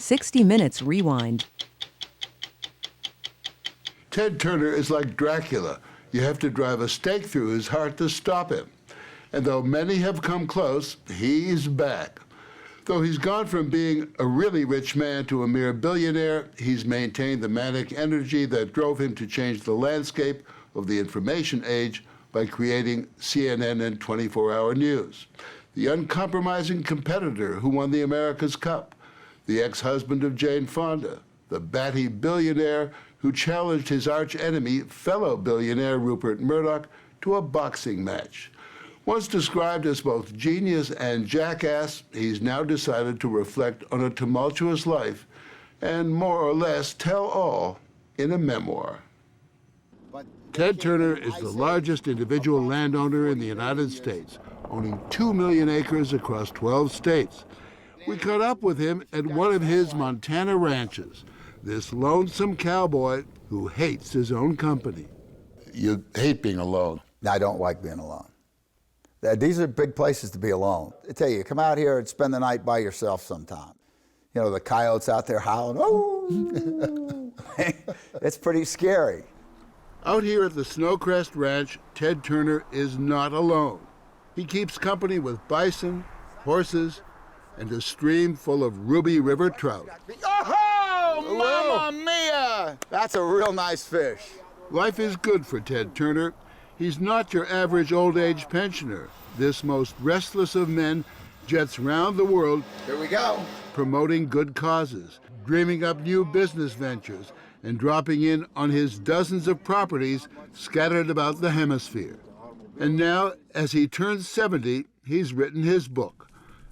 60 Minutes Rewind. Ted Turner is like Dracula. You have to drive a stake through his heart to stop him. And though many have come close, he's back. Though he's gone from being a really rich man to a mere billionaire, he's maintained the manic energy that drove him to change the landscape of the information age by creating CNN and 24-hour news. The uncompromising competitor who won the America's Cup, the ex-husband of Jane Fonda, the batty billionaire who challenged his arch-enemy, fellow billionaire Rupert Murdoch, to a boxing match. Once described as both genius and jackass, he's now decided to reflect on a tumultuous life and more or less tell all in a memoir. Ted Turner is the largest individual landowner in the United States, owning 2 million acres across 12 states. We caught up with him at one of his Montana ranches, this lonesome cowboy who hates his own company. You hate being alone. I don't like being alone. These are big places to be alone. I tell you, come out here and spend the night by yourself sometime. You know, the coyotes out there howling, oh! It's pretty scary. Out here at the Snowcrest Ranch, Ted Turner is not alone. He keeps company with bison, horses, and a stream full of Ruby River trout. Oh, Mamma Mia! That's a real nice fish. Life is good for Ted Turner. He's not your average old-age pensioner. This most restless of men jets round the world. Here we go. Promoting good causes, dreaming up new business ventures, and dropping in on his dozens of properties scattered about the hemisphere. And now, as he turns 70, he's written his book.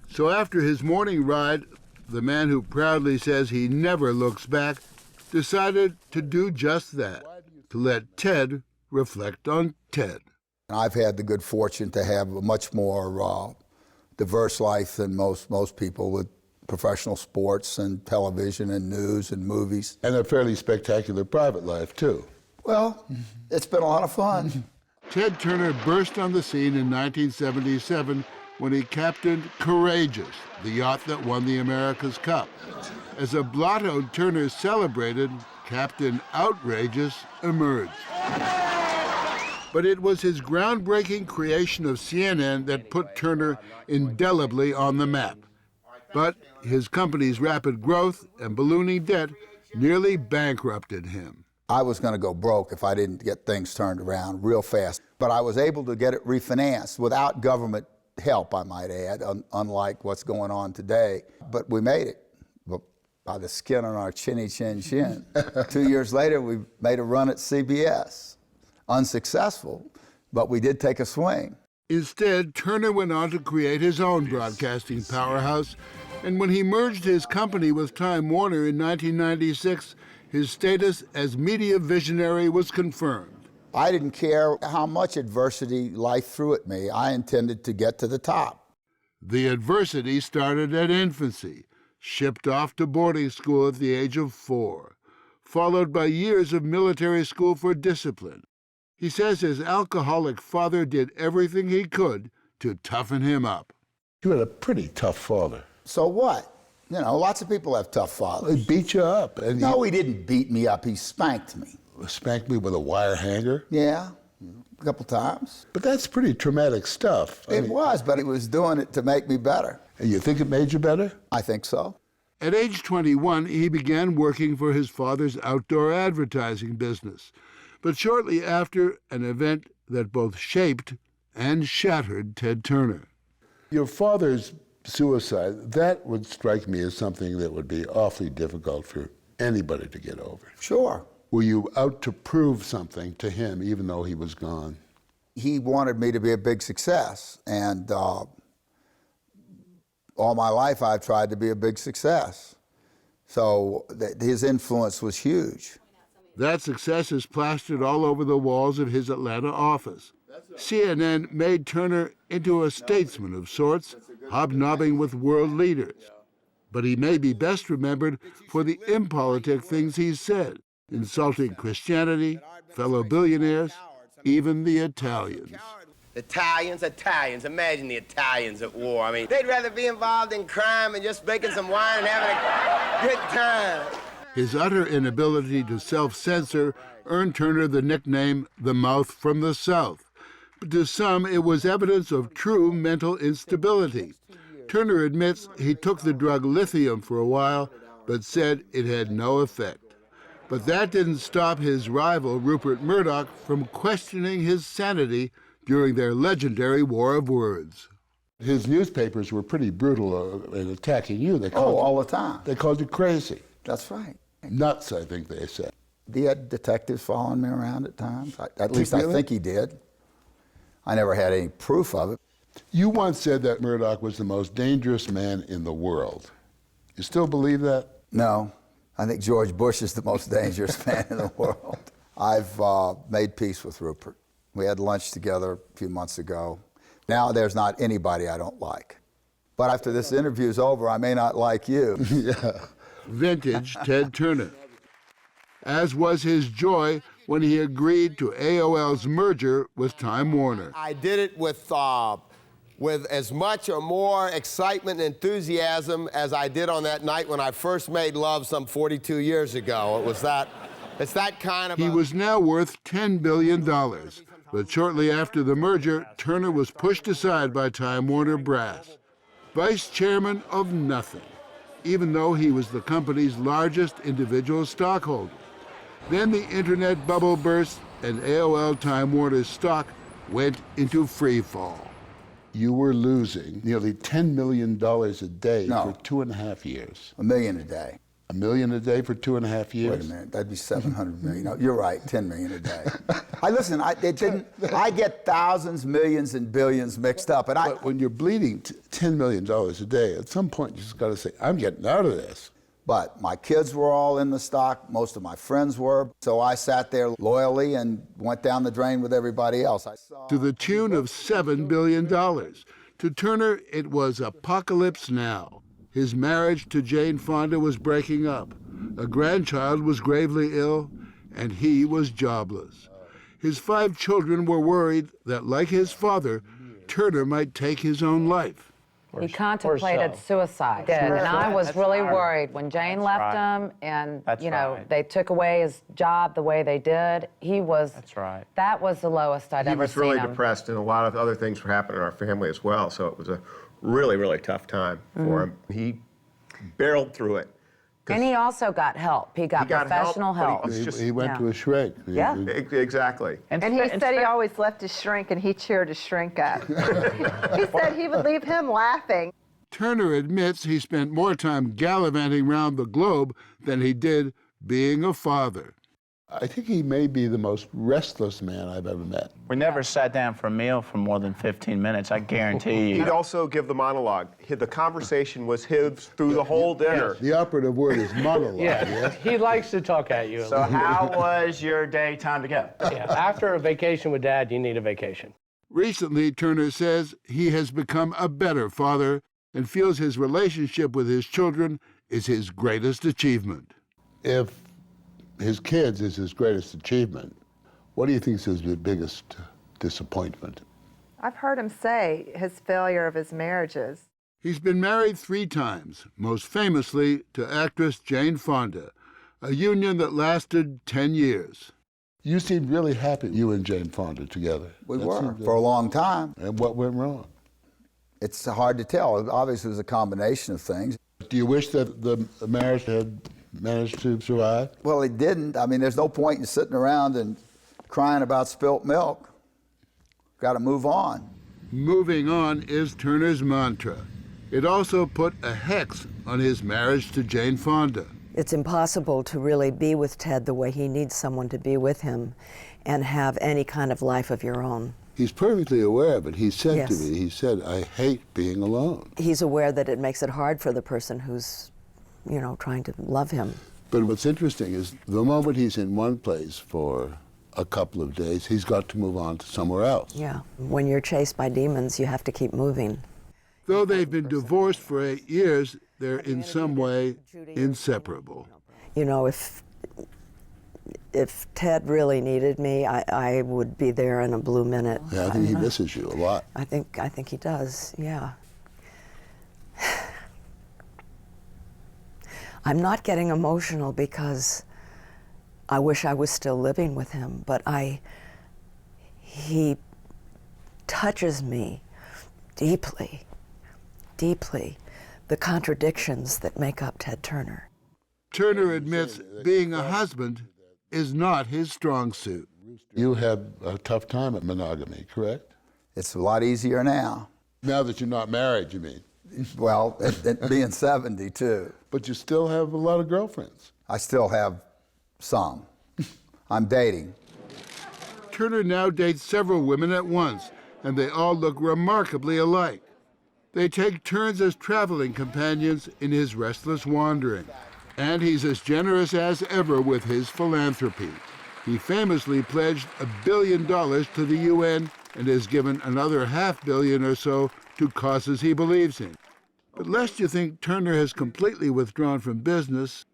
So after his morning ride, the man who proudly says he never looks back decided to do just that, to let Ted reflect on Ted. I've had the good fortune to have a much more diverse life than most people, with professional sports and television and news and movies. And a fairly spectacular private life, too. Well, it's been a lot of fun. Ted Turner burst on the scene in 1977 when he captained Courageous, the yacht that won the America's Cup. As a blotto Turner celebrated, Captain Outrageous emerged. But it was his groundbreaking creation of CNN that put Turner indelibly on the map. But his company's rapid growth and ballooning debt nearly bankrupted him. I was going to go broke if I didn't get things turned around real fast. But I was able to get it refinanced without government help, I might add, unlike what's going on today. But we made it by the skin on our chinny chin chin. 2 years later, we made a run at CBS. Unsuccessful, but we did take a swing. Instead, Turner went on to create his own broadcasting powerhouse, and when he merged his company with Time Warner in 1996, his status as media visionary was confirmed. I didn't care how much adversity life threw at me. I intended to get to the top. The adversity started at infancy, shipped off to boarding school at the age of 4, followed by years of military school for discipline. He says his alcoholic father did everything he could to toughen him up. You had a pretty tough father. So what? You know, lots of people have tough fathers. He beat you up. And no, he didn't beat me up. He spanked me. Spanked me with a wire hanger? Yeah, a couple times. But that's pretty traumatic stuff. It was, but he was doing it to make me better. And you think it made you better? I think so. At age 21, he began working for his father's outdoor advertising business. But shortly after, an event that both shaped and shattered Ted Turner. Your father's suicide, that would strike me as something that would be awfully difficult for anybody to get over. Sure. Were you out to prove something to him, even though he was gone? He wanted me to be a big success, and all my life I've tried to be a big success. So his influence was huge. That success is plastered all over the walls of his Atlanta office. CNN made Turner into a statesman of sorts, hobnobbing with world leaders. But he may be best remembered for the impolitic things he said, insulting Christianity, fellow billionaires, even the Italians. Italians, imagine the Italians at war. I mean, they'd rather be involved in crime and just making some wine and having a... Good time. His utter inability to self-censor earned Turner the nickname the Mouth from the South. But to some, it was evidence of true mental instability. Turner admits he took the drug lithium for a while, but said it had no effect. But that didn't stop his rival, Rupert Murdoch, from questioning his sanity during their legendary war of words. His newspapers were pretty brutal in attacking you. They called all the time. They called you crazy. That's right. Nuts, I think they said. He had detectives following me around at times. At least Really? I think he did. I never had any proof of it. You once said that Murdoch was the most dangerous man in the world. You still believe that? No, I think George Bush is the most dangerous man in the world. I've made peace with Rupert. We had lunch together a few months ago. Now there's not anybody I don't like. But after this interview's over, I may not like you. Yeah. Vintage Ted Turner. As was his joy when he agreed to AOL's merger with Time Warner. I did it with as much or more excitement and enthusiasm as I did on that night when I first made love some 42 years ago. It's that kind of He was now worth $10 billion. But shortly after the merger, Turner was pushed aside by Time Warner brass. Vice chairman of nothing, even though he was the company's largest individual stockholder. Then the internet bubble burst and AOL Time Warner's stock went into free fall. You were losing nearly $10 million a day for 2.5 years. $1 million a day. $1 million a day for 2.5 years? Wait a minute, that'd be 700 million. No, you're right, 10 million a day. I get thousands, millions, and billions mixed up. But when you're bleeding $10 million a day, at some point you just got to say, I'm getting out of this. But my kids were all in the stock, most of my friends were, so I sat there loyally and went down the drain with everybody else. To the tune of $7 billion. To Turner, it was apocalypse now. His marriage to Jane Fonda was breaking up. A grandchild was gravely ill, and he was jobless. His 5 children were worried that, like his father, Turner might take his own life. He contemplated suicide, and I was really worried when Jane left him, and they took away his job the way they did. He was. That's right. That was the lowest I'd ever seen him. He was really depressed, and a lot of other things were happening in our family as well. So it was a really, really tough time for him. He barreled through it. And he also got help. He got professional help. He went to a shrink. Yeah. Exactly. And he said he always left his shrink, and he cheered his shrink up. He said he would leave him laughing. Turner admits he spent more time gallivanting around the globe than he did being a father. I think he may be the most restless man I've ever met. We never sat down for a meal for more than 15 minutes, I guarantee you. He'd also give the monologue. The conversation was his through the whole dinner. The operative word is monologue. Yeah, he likes to talk at you. So how was your day time together? Yeah, after a vacation with Dad, you need a vacation. Recently, Turner says he has become a better father and feels his relationship with his children is his greatest achievement. If his kids is his greatest achievement, what do you think is his biggest disappointment? I've heard him say his failure of his marriages. He's been married 3 times, most famously to actress Jane Fonda, a union that lasted 10 years. You seemed really happy, you and Jane Fonda together. We were, for a long time. And what went wrong? It's hard to tell. Obviously, it was a combination of things. Do you wish that the marriage had managed to survive? Well, it didn't. I mean, there's no point in sitting around and crying about spilt milk. Got to move on. Moving on is Turner's mantra. It also put a hex on his marriage to Jane Fonda. It's impossible to really be with Ted the way he needs someone to be with him and have any kind of life of your own. He's perfectly aware of it. He said Yes. to me, he said, I hate being alone. He's aware that it makes it hard for the person who's, trying to love him. But what's interesting is the moment he's in one place for a couple of days, he's got to move on to somewhere else. Yeah. When you're chased by demons, you have to keep moving. Though they've been divorced for 8 years, they're in some way inseparable. If Ted really needed me, I would be there in a blue minute. Yeah, I think he misses you a lot. I think he does, yeah. I'm not getting emotional because I wish I was still living with him, but he touches me deeply, deeply, the contradictions that make up Ted Turner. Turner admits being a husband is not his strong suit. You had a tough time at monogamy, correct? It's a lot easier now. Now that you're not married, you mean? Well, at being 70 too. But you still have a lot of girlfriends. I still have some. I'm dating. Turner now dates several women at once, and they all look remarkably alike. They take turns as traveling companions in his restless wandering. And he's as generous as ever with his philanthropy. He famously pledged $1 billion to the UN and has given another $500 million or so to causes he believes in. But lest you think Turner has completely withdrawn from business,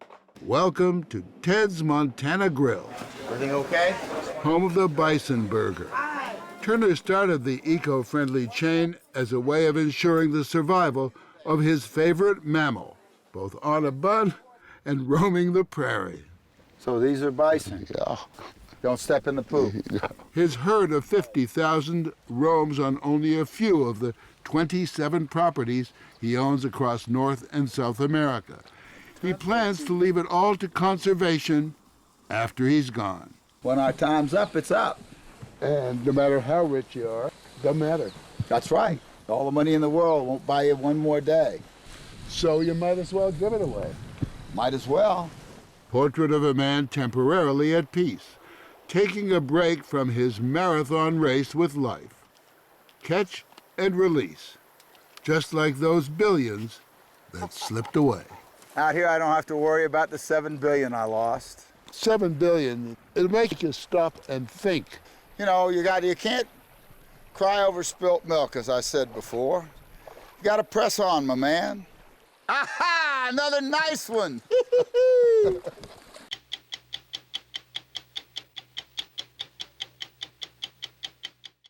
welcome to Ted's Montana Grill. Everything okay? Home of the Bison Burger. Turner started the eco-friendly chain as a way of ensuring the survival of his favorite mammal, both on a bun and roaming the prairie. So these are bison. Yeah. Don't step in the poop. His herd of 50,000 roams on only a few of the 27 properties he owns across North and South America. He plans to leave it all to conservation after he's gone. When our time's up, it's up. And no matter how rich you are, doesn't matter. That's right. All the money in the world won't buy you one more day. So you might as well give it away. Might as well. Portrait of a man temporarily at peace, taking a break from his marathon race with life. Catch and release, just like those billions that slipped away. Out here, I don't have to worry about the $7 billion I lost. $7 billion, it'll make you stop and think. You know, you can't cry over spilt milk, as I said before. You gotta press on, my man. Aha! Another nice one!